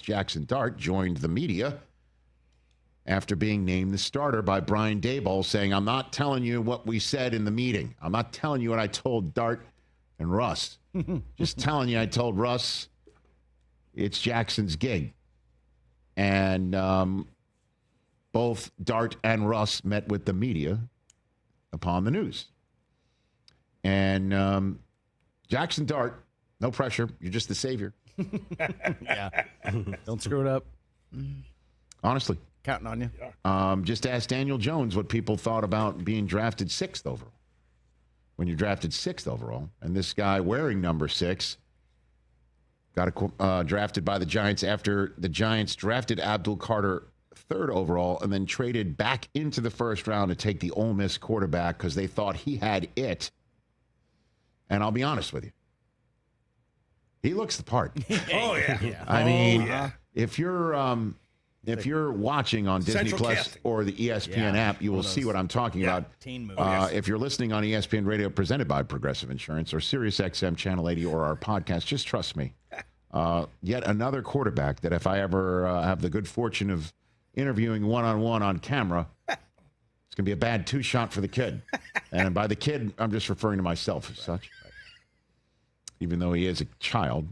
Jaxson Dart joined the media after being named the starter by Brian Daboll, saying, I'm not telling you what we said in the meeting. I'm not telling you what I told Dart and Russ. Just telling you I told Russ it's Jackson's gig. And both Dart and Russ met with the media upon the news. And Jaxson Dart, no pressure. You're just the savior. Yeah. Don't screw it up. Honestly. Counting on you. Just ask Daniel Jones what people thought about being drafted 6th overall. When you're drafted 6th overall, and this guy wearing number 6 got drafted by the Giants after the Giants drafted Abdul Carter 3rd overall and then traded back into the first round to take the Ole Miss quarterback because they thought he had it. And I'll be honest with you. He looks the part. Oh, yeah. I mean, if you're watching on Disney Central Plus casting. or the ESPN app, you will see what I'm talking about. Teen movies. If you're listening on ESPN Radio presented by Progressive Insurance or SiriusXM Channel 80 or our podcast, just trust me. Yet another quarterback that if I ever have the good fortune of interviewing one-on-one on camera, it's going to be a bad 2-shot for the kid. And by the kid, I'm just referring to myself as such. Even though he is a child.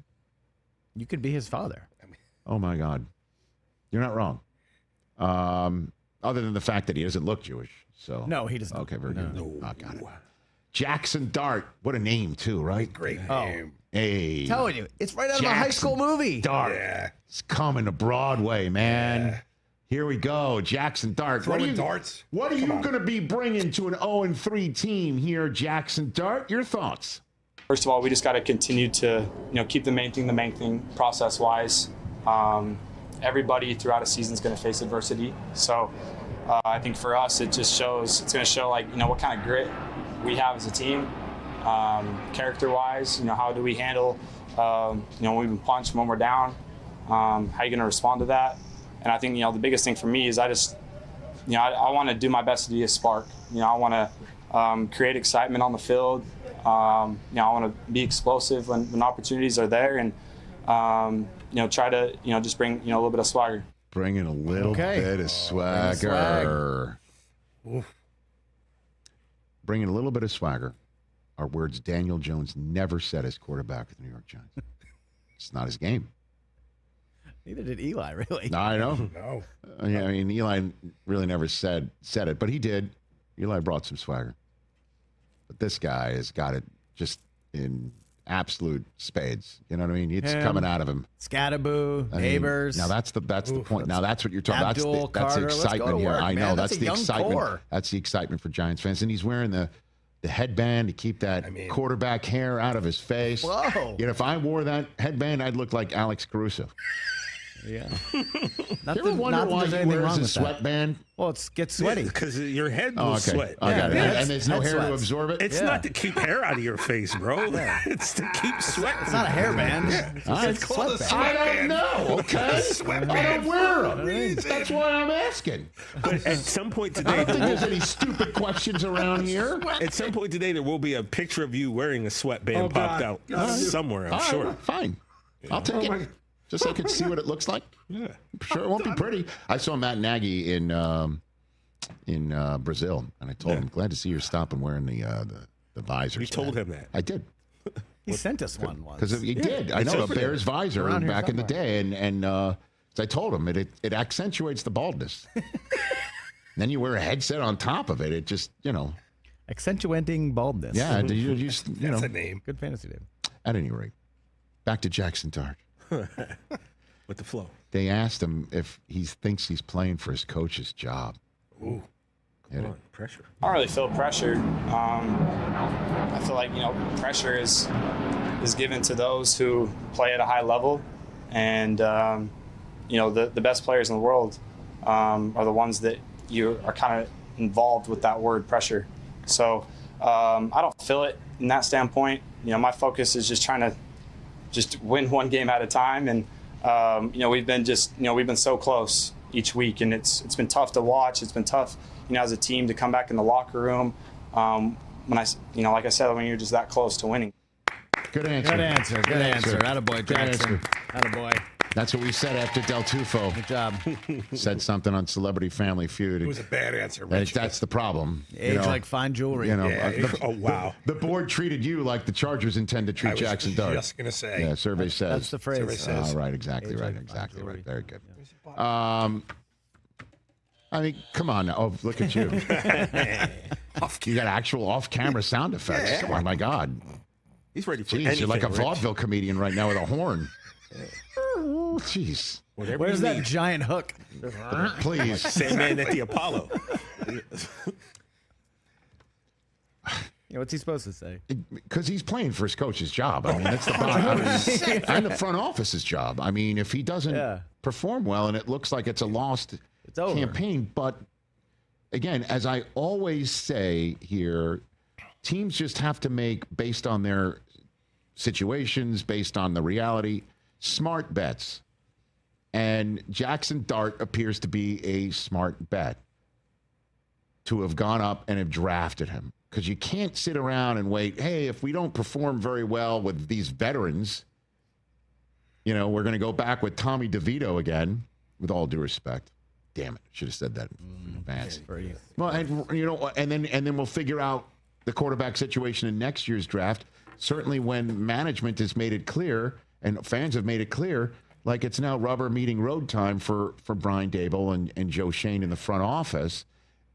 You could be his father. Oh, my God. You're not wrong. Other than the fact that he doesn't look Jewish. So No, he doesn't. Okay, very good. No. Oh, got it. Jaxson Dart. What a name, too, right? Great name. Hey. Telling you, it's right out of a high school movie. Dart. Yeah. It's coming to Broadway, man. Yeah. Here we go. Jaxson Dart. Throwing darts. What are you going to be bringing to an 0-3 team here, Jaxson Dart? Your thoughts? First of all, we just got to continue to, keep the main thing process-wise. Everybody throughout a season is going to face adversity. So I think for us, it's going to show what kind of grit we have as a team. Character-wise, how do we handle, when we've been punched, when we're down, how are you going to respond to that? And I think, the biggest thing for me is I want to do my best to be a spark. I want to create excitement on the field. I want to be explosive when opportunities are there and, try to, just bring, a little bit of swagger. Bringing a little bit of swagger. Bringing a little bit of swagger are words Daniel Jones never said as quarterback of the New York Giants. It's not his game. Neither did Eli, really. No, I know. No. Yeah, I mean, Eli really never said it, but he did. Eli brought some swagger. But this guy has got it just in absolute spades. You know what I mean? It's coming out of him. Scatterboo, Neighbors. Now that's the point. Now that's what you're talking about. Abdul That's the Carter. excitement Let's go to here. work, I man. know. That's That's a the young excitement. core. That's the excitement for Giants fans. And he's wearing the headband to keep that quarterback hair out of his face. Whoa. Yet if I wore that headband, I'd look like Alex Caruso. Yeah. You ever wonder why he wears a sweatband? Well, it gets sweaty. Because your head will sweat. I got it. Yeah, And there's no head hair to sweats. absorb it? It's not to keep hair out of your face, bro. It's to keep sweat. It's not a hairband. It's called a sweatband. I don't sweatband. know, okay? Sweatband. I don't wear them. Reason. That's why I'm asking. But at some point I today, don't think there's any stupid questions around here. at some point today, there will be a picture of you wearing a sweatband popped out somewhere. I'm All right, sure. fine. I'll take it. Just so I can see what it looks like. Yeah. I'm sure it won't be pretty. I saw Matt Nagy in Brazil, and I told him, glad to see you're stopping wearing the visors. You told him that. I did. He sent us one once. Because he did. I know, a Bears visor Around here back in the somewhere. day. And I told him, it accentuates the baldness. Then you wear a headset on top of it. It just, Accentuating baldness. Yeah, you just, That's a name. Good fantasy, Dave. At any rate, back to Jaxson Dart. With the flow. They asked him if he thinks he's playing for his coach's job. Ooh. Hit it. Pressure. I don't really feel pressure. I feel like, pressure is given to those who play at a high level. And, the best players in the world are the ones that you are kind of involved with that word pressure. So I don't feel it in that standpoint. My focus is just trying to just win one game at a time. And, we've been so close each week, and it's been tough to watch. It's been tough, as a team to come back in the locker room. Like I said, when you're just that close to winning. Good answer. Good answer. Attaboy, Jackson. Attaboy. That's what we said after Del Tufo Good job. said something on Celebrity Family Feud. It was a bad answer, Rich. That's the problem. Age like fine jewelry. Oh, wow. The board treated you like the Chargers intend to treat Jaxson Darts. Just going to say. Yeah, survey says. That's the phrase. Survey says. Right, exactly Age right, like exactly fine right. jewelry. Very good. I mean, come on now. Oh, look at you. You got actual off-camera sound effects. Oh, my God. He's ready for Jeez, anything, you're like a Rich. vaudeville comedian right now with a horn. Jeez. Whatever Where's you that need. giant hook? Please. Same man at the Apollo. What's he supposed to say? Because he's playing for his coach's job. I mean, that's the bottom. And the front office's job. I mean, if he doesn't perform well and it looks like it's a lost over. campaign. But again, as I always say here, teams just have to make, based on their situations, based on the reality, smart bets. And Jaxson Dart appears to be a smart bet to have gone up and have drafted him. Because you can't sit around and wait, hey, if we don't perform very well with these veterans, we're going to go back with Tommy DeVito again, with all due respect. Damn it. Should have said that in advance. Well, and then we'll figure out the quarterback situation in next year's draft. Certainly when management has made it clear and fans have made it clear, like it's now rubber meeting road time for Brian Daboll and Joe Shane in the front office.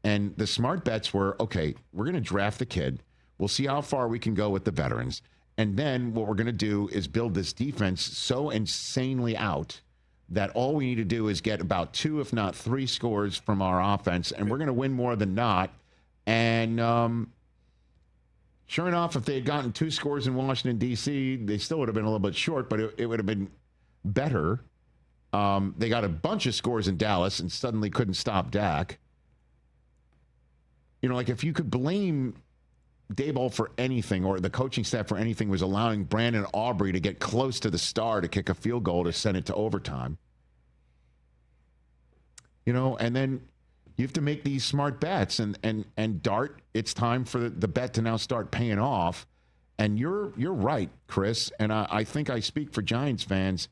And the smart bets were, okay, we're going to draft the kid. We'll see how far we can go with the veterans. And then what we're going to do is build this defense so insanely out that all we need to do is get about 2, if not 3 scores from our offense, and we're going to win more than not. And sure enough, if they had gotten 2 scores in Washington, D.C., they still would have been a little bit short, but it would have been better. They got a bunch of scores in Dallas and suddenly couldn't stop Dak. Like if you could blame Daboll for anything or the coaching staff for anything was allowing Brandon Aubrey to get close to the star to kick a field goal to send it to overtime. And then you have to make these smart bets and Dart, it's time for the bet to now start paying off. And you're right, Chris, and I think I speak for Giants fans.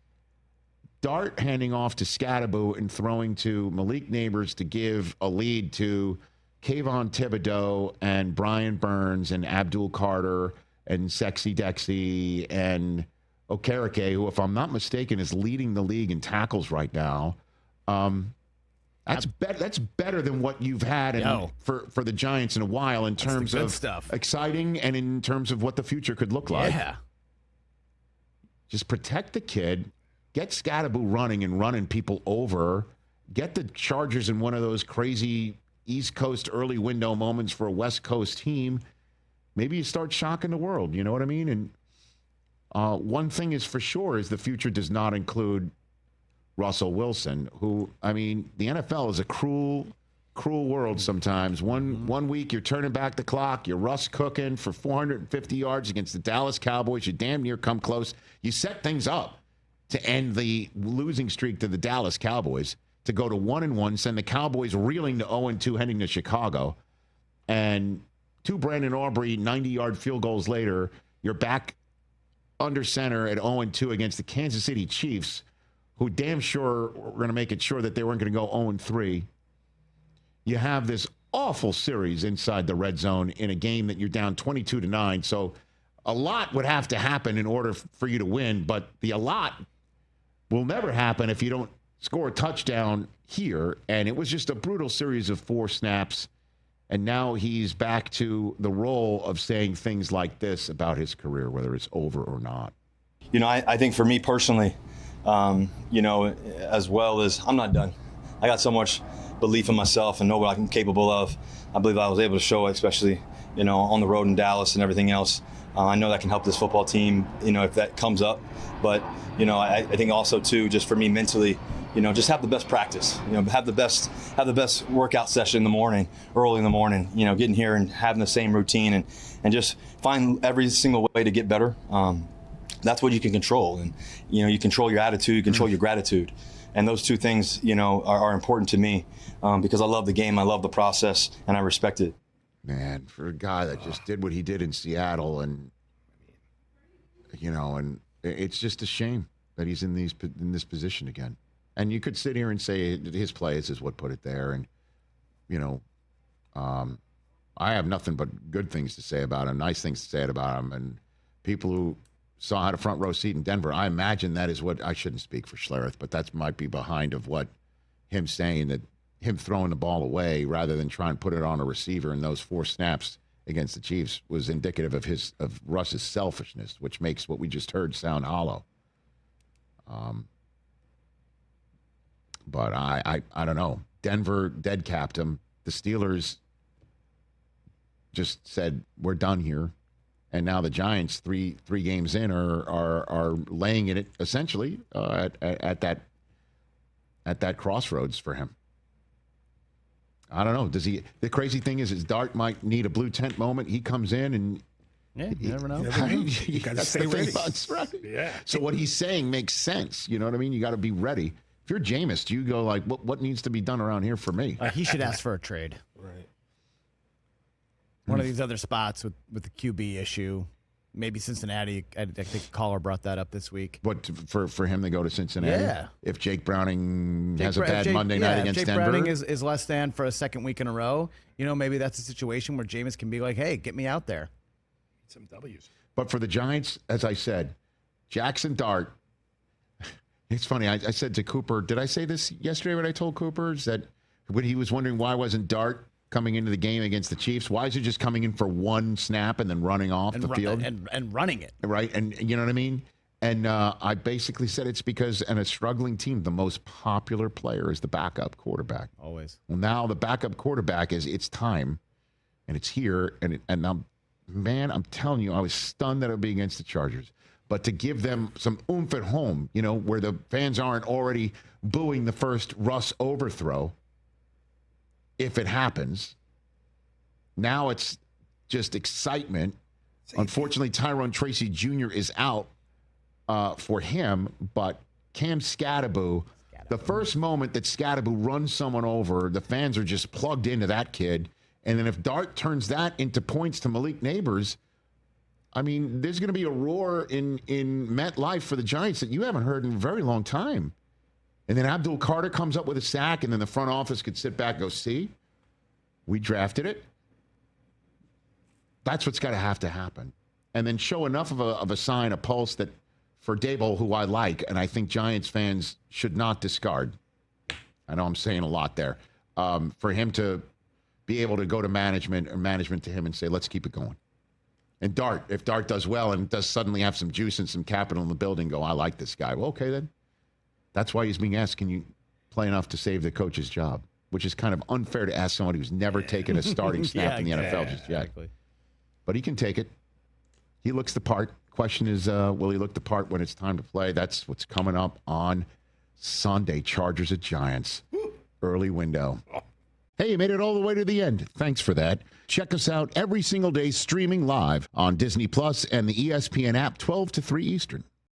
Dart handing off to Scatterbo and throwing to Malik Neighbors to give a lead to Kayvon Thibodeau and Brian Burns and Abdul Carter and Sexy Dexy and Okereke, who, if I'm not mistaken, is leading the league in tackles right now. That's better than what you've had for the Giants in a while in terms of stuff. Exciting and in terms of what the future could look like. Yeah. Just protect the kid, get Scatterbo running and running people over, get the Chargers in one of those crazy East Coast early window moments for a West Coast team. Maybe you start shocking the world. You know what I mean? And one thing is for sure is the future does not include Russell Wilson, who, I mean, the NFL is a cruel world sometimes. One week you're turning back the clock. You're Russ cooking for 450 yards against the Dallas Cowboys. You damn near come close. You set things up to end the losing streak to the Dallas Cowboys, to go to 1-1, send the Cowboys reeling to 0-2 heading to Chicago. And 2 Brandon Aubrey 90-yard field goals later, you're back under center at 0-2 against the Kansas City Chiefs, who damn sure were going to make it sure that they weren't going to go 0-3. You have this awful series inside the red zone in a game that you're down 22-9. So a lot would have to happen in order for you to win, but a lot will never happen if you don't score a touchdown here. And it was just a brutal series of 4 snaps. And now he's back to the role of saying things like this about his career, whether it's over or not. I think for me personally, as well as I'm not done. I got so much belief in myself and know what I'm capable of. I believe I was able to show it, especially, on the road in Dallas and everything else. I know that can help this football team, if that comes up. But, I think also too, just for me mentally, just have the best practice, have the best workout session in the morning, early in the morning, getting here and having the same routine and just find every single way to get better. That's what you can control. And, you control your attitude, you control your gratitude. And those 2 things, are important to me because I love the game, I love the process, and I respect it. Man, for a guy that just did what he did in Seattle and it's just a shame. that he's in this position again. And you could sit here and say his plays is what put it there. And, I have nothing but good things to say about him, nice things to say about him. And people who saw had a front row seat in Denver, I imagine that is what, I shouldn't speak for Schlereth, but that might be behind of what him saying that him throwing the ball away rather than trying to put it on a receiver in those 4 snaps against the Chiefs was indicative of Russ's selfishness, which makes what we just heard sound hollow. But I don't know. Denver dead capped him. The Steelers just said we're done here, and now the Giants three games in are laying it essentially at that crossroads for him. I don't know. Does he? The crazy thing is Dart might need a blue tent moment. He comes in and you never know. You got to stay ready. Right. Yeah. So what he's saying makes sense. You know what I mean? You got to be ready. If you're Jameis, do you go like, what needs to be done around here for me? He should ask for a trade. Right. One of these other spots with the QB issue. Maybe Cincinnati. I think a caller brought that up this week. What for him to go to Cincinnati? Yeah. If Jake Browning has a bad Monday night against Jake Denver, Browning is less than for a second week in a row. Maybe that's a situation where Jameis can be like, "Hey, get me out there." Some W's. But for the Giants, as I said, Jaxson Dart. It's funny. I said to Cooper, did I say this yesterday when I told Cooper that when he was wondering why wasn't Dart coming into the game against the Chiefs? Why is he just coming in for one snap and then running off the field? And running it. Right. And you know what I mean? And I basically said it's because in a struggling team, the most popular player is the backup quarterback. Always. Well, now the backup quarterback it's time, and it's here. And I'm telling you, I was stunned that it would be against the Chargers. But to give them some oomph at home, where the fans aren't already booing the first Russ overthrow, if it happens, now it's just excitement. Unfortunately, Tyrone Tracy Jr. is out for him, but Cam Scattaboo, the first moment that Scattaboo runs someone over, the fans are just plugged into that kid. And then if Dart turns that into points to Malik Neighbors, I mean, there's going to be a roar in MetLife for the Giants that you haven't heard in a very long time. And then Abdul Carter comes up with a sack, and then the front office could sit back and go, see, we drafted it. That's what's got to have to happen. And then show enough of a sign, a pulse that for Daboll, who I like, and I think Giants fans should not discard. I know I'm saying a lot there. For him to be able to go to management or management to him and say, let's keep it going. And Dart, if Dart does well and does suddenly have some juice and some capital in the building, go, I like this guy. Well, okay, then. That's why he's being asked, can you play enough to save the coach's job? Which is kind of unfair to ask somebody who's never taken a starting snap in the NFL just yet. Exactly. But he can take it. He looks the part. Question is, will he look the part when it's time to play? That's what's coming up on Sunday. Chargers at Giants. Early window. Hey, you made it all the way to the end. Thanks for that. Check us out every single day streaming live on Disney Plus and the ESPN app 12 to 3 Eastern.